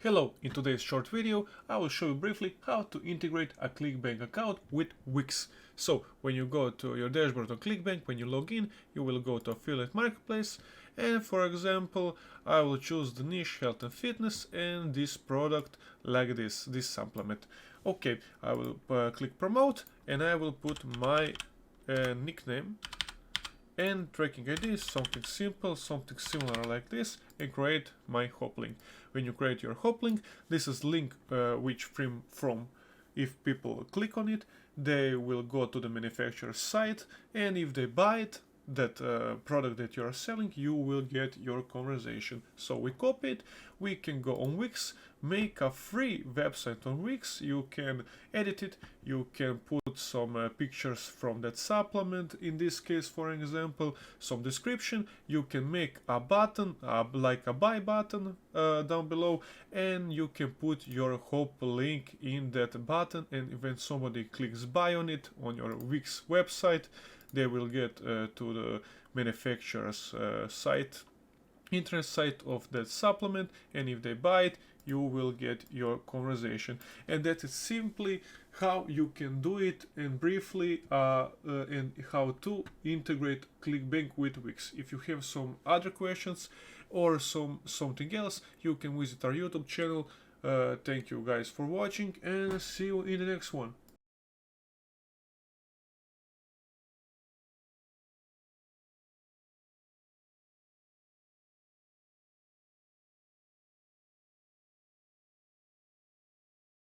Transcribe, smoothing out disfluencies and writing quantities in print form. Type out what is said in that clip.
Hello, in today's short video I will show you briefly how to integrate a Clickbank account with Wix. So when you go to your dashboard on Clickbank, when you log in, you will go to affiliate marketplace, and for example I will choose the niche health and fitness and this product like this supplement. Okay, I will click promote and I will put my nickname and tracking ID, something simple, something similar like this, and create my hop link. When you create your hop link, this is link which from if people click on it, they will go to the manufacturer's site, and if they buy it, that product that you are selling, you will get your conversation. So we copy it, we can go on Wix, make a free website on Wix, you can edit it, you can put some pictures from that supplement, in this case for example, some description, you can make a button, like a buy button down below, and you can put your hop link in that button, and when somebody clicks buy on it on your Wix website, they will get to the manufacturer's site, internet site of that supplement, and if they buy it, you will get your conversation. And that is simply how you can do it, and briefly and how to integrate Clickbank with Wix. If you have some other questions or something else, you can visit our YouTube channel. Thank you guys for watching, and see you in the next one.